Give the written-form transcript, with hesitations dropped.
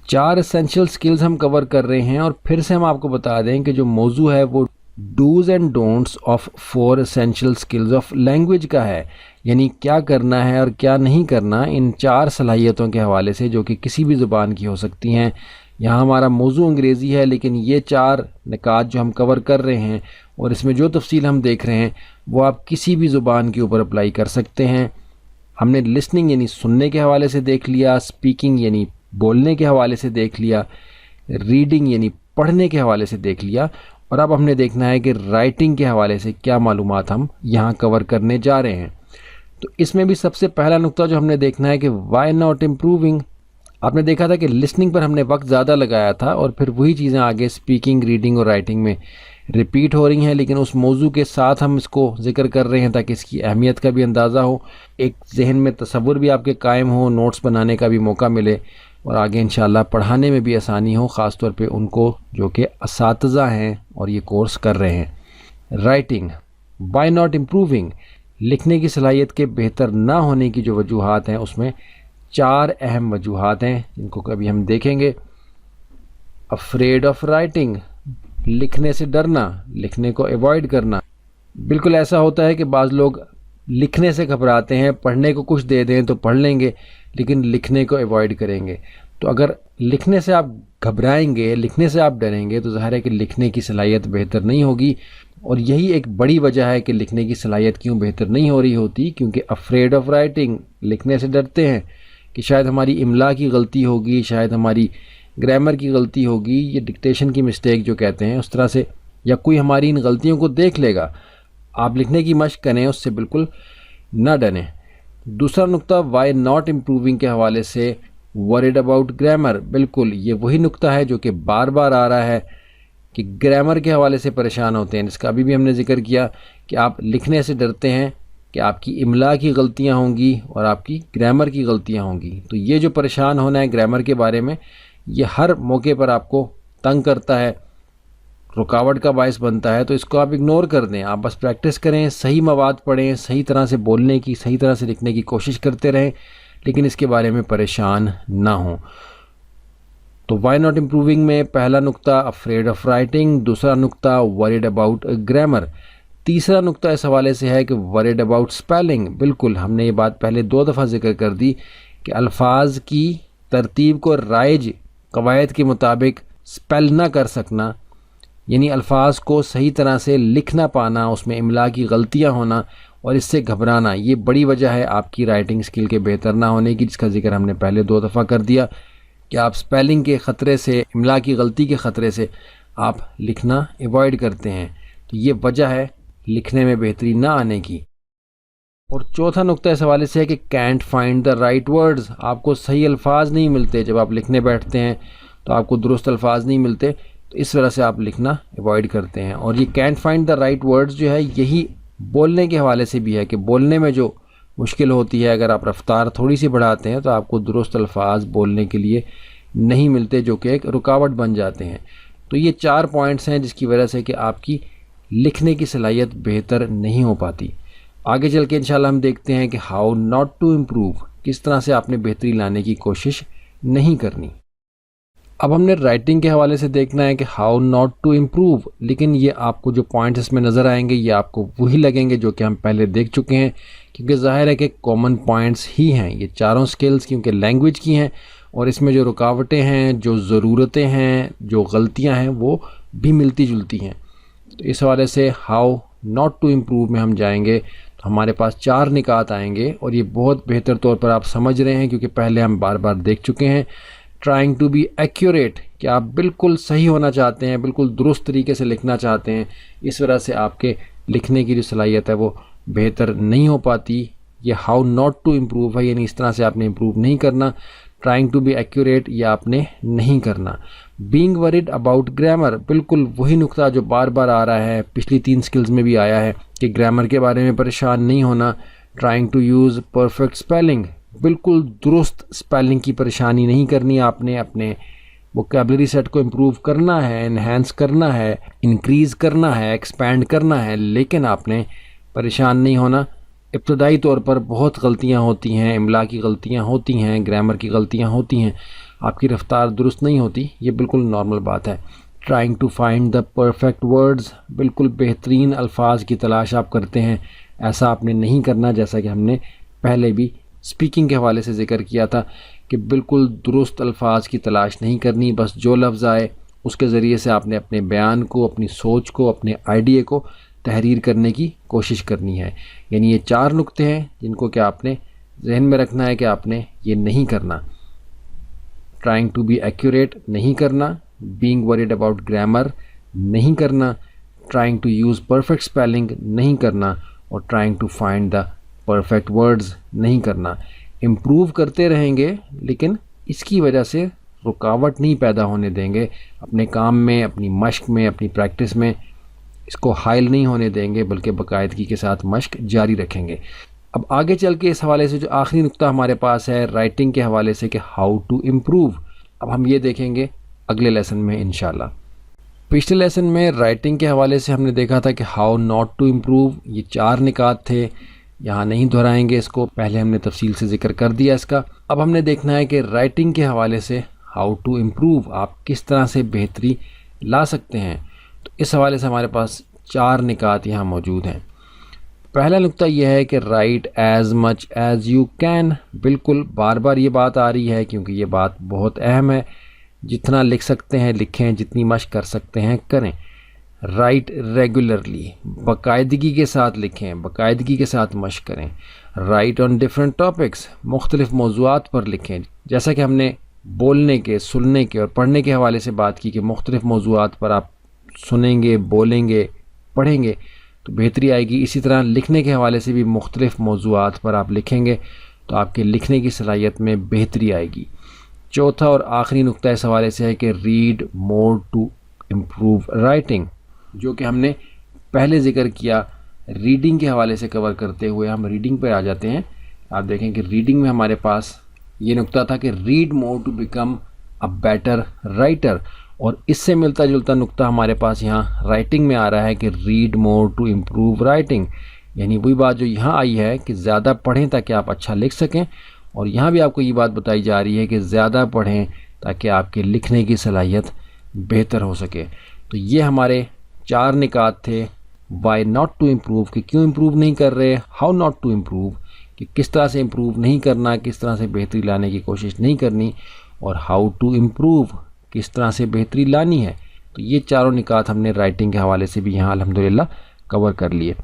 4 essential skills ہم کور کر رہے ہیں، اور پھر سے ہم آپ کو بتا دیں کہ جو موضوع ہے وہ dos and don'ts of 4 essential skills of language کا ہے، یعنی کیا کرنا ہے اور کیا نہیں کرنا ان 4 صلاحیتوں کے حوالے سے جو کہ کسی بھی زبان کی ہو سکتی ہیں۔ یہاں ہمارا موضوع انگریزی ہے، لیکن یہ 4 نکات جو ہم کور کر رہے ہیں اور اس میں جو تفصیل ہم دیکھ رہے ہیں وہ آپ کسی بھی زبان کے اوپر اپلائی کر سکتے ہیں۔ ہم نے لسننگ یعنی سننے کے حوالے سے دیکھ لیا، اسپیکنگ یعنی بولنے کے حوالے سے دیکھ لیا، ریڈنگ یعنی پڑھنے کے حوالے سے دیکھ لیا، اور اب ہم نے دیکھنا ہے کہ رائٹنگ کے حوالے سے کیا معلومات ہم یہاں کور کرنے جا رہے ہیں۔ تو اس میں بھی سب سے پہلا نقطہ جو ہم نے دیکھنا ہے کہ وائی ناٹ امپروونگ۔ آپ نے دیکھا تھا کہ لسننگ پر ہم نے وقت زیادہ لگایا تھا، اور پھر وہی چیزیں آگے اسپیکنگ، ریڈنگ اور رائٹنگ میں ریپیٹ ہو رہی ہیں، لیکن اس موضوع کے ساتھ ہم اس کو ذکر کر رہے ہیں تاکہ اس کی اہمیت کا بھی اندازہ ہو، ایک ذہن میں تصور بھی آپ کے قائم ہو، نوٹس بنانے کا بھی موقع ملے، اور آگے انشاءاللہ پڑھانے میں بھی آسانی ہو، خاص طور پہ ان کو جو کہ اساتذہ ہیں اور یہ کورس کر رہے ہیں۔ رائٹنگ، وائی ناٹ امپروونگ، لکھنے کی صلاحیت کے بہتر نہ ہونے کی جو وجوہات ہیں اس میں 4 اہم وجوہات ہیں جن کو کبھی ہم دیکھیں گے۔ افریڈ آف رائٹنگ، لکھنے سے ڈرنا، لکھنے کو ایوائڈ کرنا۔ بالکل ایسا ہوتا ہے کہ بعض لوگ لکھنے سے گھبراتے ہیں، پڑھنے کو کچھ دے دیں تو پڑھ لیں گے لیکن لکھنے کو ایوائڈ کریں گے۔ تو اگر لکھنے سے آپ گھبرائیں گے، لکھنے سے آپ ڈریں گے، تو ظاہر ہے کہ لکھنے کی صلاحیت بہتر نہیں ہوگی، اور یہی ایک بڑی وجہ ہے کہ لکھنے کی صلاحیت کیوں بہتر نہیں ہو رہی ہوتی، کیونکہ افریڈ آف رائٹنگ، لکھنے سے ڈرتے ہیں کہ شاید ہماری املا کی غلطی ہوگی، شاید ہماری گرامر کی غلطی ہوگی، یہ ڈکٹیشن کی مسٹیک جو کہتے ہیں اس طرح سے، یا کوئی ہماری ان غلطیوں کو دیکھ لے گا۔ آپ لکھنے کی مشق کریں، اس سے بالکل نہ ڈریں۔ دوسرا نقطہ وائی ناٹ امپروونگ کے حوالے سے ورڈ اباؤٹ گرامر، بالکل یہ وہی نقطہ ہے جو کہ بار بار آ رہا ہے کہ گرامر کے حوالے سے پریشان ہوتے ہیں، جس کا ابھی بھی ہم نے ذکر کیا کہ آپ لکھنے سے ڈرتے ہیں کہ آپ کی املا کی غلطیاں ہوں گی اور آپ کی گرامر کی غلطیاں ہوں گی۔ تو یہ جو پریشان ہونا ہے گرامر کے بارے میں، یہ ہر موقع پر آپ کو تنگ کرتا ہے، رکاوٹ کا باعث بنتا ہے، تو اس کو آپ اگنور کر دیں۔ آپ بس پریکٹس کریں، صحیح مواد پڑھیں، صحیح طرح سے بولنے کی، صحیح طرح سے لکھنے کی کوشش کرتے رہیں، لیکن اس کے بارے میں پریشان نہ ہوں۔ تو وائی ناٹ امپروونگ میں پہلا نقطہ افریڈ آف رائٹنگ، دوسرا نقطہ ورڈ اباؤٹ گرامر، تیسرا نقطہ اس حوالے سے ہے کہ ورڈ اباؤٹ اسپیلنگ۔ بالکل ہم نے یہ بات پہلے 2 دفعہ ذکر کر دی کہ الفاظ کی ترتیب کو رائج قواعد کے مطابق اسپیل نہ کر سکنا، یعنی الفاظ کو صحیح طرح سے لکھ نہ پانا، اس میں املا کی غلطیاں ہونا اور اس سے گھبرانا، یہ بڑی وجہ ہے آپ کی رائٹنگ سکل کے بہتر نہ ہونے کی، جس کا ذکر ہم نے پہلے 2 دفعہ کر دیا کہ آپ اسپیلنگ کے خطرے سے، املا کی غلطی کے خطرے سے آپ لکھنا ایوائڈ کرتے ہیں، تو یہ وجہ ہے لکھنے میں بہتری نہ آنے کی۔ اور چوتھا نقطہ اس حوالے سے ہے کہ can't find the right words, آپ کو صحیح الفاظ نہیں ملتے، جب آپ لکھنے بیٹھتے ہیں تو آپ کو درست الفاظ نہیں ملتے، تو اس وجہ سے آپ لکھنا ایوائڈ کرتے ہیں۔ اور یہ can't find the right words جو ہے یہی بولنے کے حوالے سے بھی ہے کہ بولنے میں جو مشکل ہوتی ہے، اگر آپ رفتار تھوڑی سی بڑھاتے ہیں تو آپ کو درست الفاظ بولنے کے لیے نہیں ملتے، جو کہ ایک رکاوٹ بن جاتے ہیں۔ تو یہ 4 پوائنٹس ہیں جس کی وجہ سے کہ آپ کی لکھنے کی صلاحیت بہتر نہیں ہو پاتی۔ آگے چل کے انشاءاللہ ہم دیکھتے ہیں کہ ہاؤ ناٹ ٹو امپروو، کس طرح سے آپ نے بہتری لانے کی کوشش نہیں کرنی۔ اب ہم نے رائٹنگ کے حوالے سے دیکھنا ہے کہ ہاؤ ناٹ ٹو امپروو، لیکن یہ آپ کو جو پوائنٹس اس میں نظر آئیں گے یہ آپ کو وہی لگیں گے جو کہ ہم پہلے دیکھ چکے ہیں، کیونکہ ظاہر ہے کہ کامن پوائنٹس ہی ہیں یہ چاروں سکلز، کیونکہ لینگویج کی ہیں، اور اس میں جو رکاوٹیں ہیں، جو ضرورتیں ہیں، جو غلطیاں ہیں، وہ بھی ملتی جلتی ہیں۔ تو اس حوالے سے ہاؤ ناٹ ٹو امپروو میں ہم جائیں گے تو ہمارے پاس 4 نکات آئیں گے، اور یہ بہت بہتر طور پر آپ سمجھ رہے ہیں کیونکہ پہلے ہم بار بار دیکھ چکے ہیں۔ ٹرائنگ ٹو بی ایکوریٹ، کہ آپ بالکل صحیح ہونا چاہتے ہیں، بالکل درست طریقے سے لکھنا چاہتے ہیں، اس وجہ سے آپ کے لکھنے کی جو صلاحیت ہے وہ بہتر نہیں ہو پاتی۔ یہ ہاؤ ناٹ ٹو امپروو ہے، یعنی اس طرح سے آپ نے امپروو نہیں کرنا۔ ٹرائنگ ٹو بی ایکوریٹ یہ آپ نے نہیں کرنا۔ بینگ ورڈ اباؤٹ گرامر، بالکل وہی نقطہ جو بار بار آ رہا ہے، پچھلی 3 سکلز میں بھی آیا ہے کہ گرامر کے بارے میں پریشان نہیں ہونا۔ Trying to use perfect spelling, بالکل درست اسپیلنگ کی پریشانی نہیں کرنی، آپ نے اپنے ووکیبلری سیٹ کو امپروو کرنا ہے، انہینس کرنا ہے، انکریز کرنا ہے، ایکسپینڈ کرنا ہے، لیکن آپ نے پریشان نہیں ہونا۔ ابتدائی طور پر بہت غلطیاں ہوتی ہیں، املا کی غلطیاں ہوتی ہیں، گرامر کی غلطیاں ہوتی ہیں، آپ کی رفتار درست نہیں ہوتی، یہ بالکل نارمل بات ہے۔ Trying to find the perfect words, بالکل بہترین الفاظ کی تلاش آپ کرتے ہیں، ایسا آپ نے نہیں کرنا، جیسا کہ ہم نے پہلے بھی اسپیکنگ کے حوالے سے ذکر کیا تھا کہ بالکل درست الفاظ کی تلاش نہیں کرنی، بس جو لفظ آئے اس کے ذریعے سے آپ نے اپنے بیان کو، اپنی سوچ کو، اپنے آئیڈیا کو تحریر کرنے کی کوشش کرنی ہے۔ یعنی یہ 4 نقطے ہیں جن کو کہ آپ نے ذہن میں رکھنا ہے کہ آپ نے یہ نہیں کرنا۔ ٹرائنگ ٹو بی ایکوریٹ نہیں کرنا، بینگ ورڈ اباؤٹ گرامر نہیں کرنا، trying to use perfect spelling نہیں کرنا، اور trying to find the perfect words نہیں کرنا۔ امپروو کرتے رہیں گے لیکن اس کی وجہ سے رکاوٹ نہیں پیدا ہونے دیں گے اپنے کام میں، اپنی مشق میں، اپنی پریکٹس میں، اس کو حائل نہیں ہونے دیں گے بلکہ باقاعدگی کے ساتھ مشق جاری رکھیں گے۔ اب آگے چل کے اس حوالے سے جو آخری نقطہ ہمارے پاس ہے رائٹنگ کے حوالے سے کہ ہاؤ ٹو امپروو، اب ہم یہ دیکھیں گے اگلے لیسن میں انشاءاللہ۔ پچھلے لیسن میں رائٹنگ کے حوالے سے ہم نے دیکھا تھا کہ ہاؤ ناٹ ٹو امپروو، یہ 4 نکات تھے، یہاں نہیں دہرائیں گے اس کو، پہلے ہم نے تفصیل سے ذکر کر دیا اس کا۔ اب ہم نے دیکھنا ہے کہ رائٹنگ کے حوالے سے ہاؤ ٹو امپروو، آپ کس طرح سے بہتری لا سکتے ہیں۔ تو اس حوالے سے ہمارے پاس 4 نکات یہاں موجود ہیں۔ پہلا نقطہ یہ ہے کہ right as much as you can, بالکل بار بار یہ بات آ رہی ہے کیونکہ یہ بات بہت اہم ہے، جتنا لکھ سکتے ہیں لکھیں، جتنی مشق کر سکتے ہیں کریں۔ رائٹ ریگولرلی، باقاعدگی کے ساتھ لکھیں، باقاعدگی کے ساتھ مشق کریں۔ رائٹ آن ڈفرینٹ ٹاپکس، مختلف موضوعات پر لکھیں، جیسا کہ ہم نے بولنے کے، سننے کے اور پڑھنے کے حوالے سے بات کی کہ مختلف موضوعات پر آپ سنیں گے، بولیں گے، پڑھیں گے تو بہتری آئے گی۔ اسی طرح لکھنے کے حوالے سے بھی مختلف موضوعات پر آپ لکھیں گے تو آپ کے لکھنے کی صلاحیت میں بہتری آئے گی۔ چوتھا اور آخری نقطہ اس حوالے سے ہے کہ read more to improve writing, جو کہ ہم نے پہلے ذکر کیا ریڈنگ کے حوالے سے کور کرتے ہوئے ہم ریڈنگ پہ آ جاتے ہیں۔ آپ دیکھیں کہ ریڈنگ میں ہمارے پاس یہ نقطہ تھا کہ read more to become a better writer, اور اس سے ملتا جلتا نقطہ ہمارے پاس یہاں رائٹنگ میں آ رہا ہے کہ read more to improve writing, یعنی وہی بات جو یہاں آئی ہے کہ زیادہ پڑھیں تاکہ آپ اچھا لکھ سکیں، اور یہاں بھی آپ کو یہ بات بتائی جا رہی ہے کہ زیادہ پڑھیں تاکہ آپ کے لکھنے کی صلاحیت بہتر ہو سکے۔ تو یہ ہمارے 4 نکات تھے، وائی ناٹ ٹو امپروو کہ کیوں امپروو نہیں کر رہے، ہاؤ ناٹ ٹو امپروو کہ کس طرح سے امپروو نہیں کرنا، کس طرح سے بہتری لانے کی کوشش نہیں کرنی، اور ہاؤ ٹو امپروو کس طرح سے بہتری لانی ہے۔ تو یہ 4 نکات ہم نے رائٹنگ کے حوالے سے بھی یہاں الحمدللہ کور کر لیے۔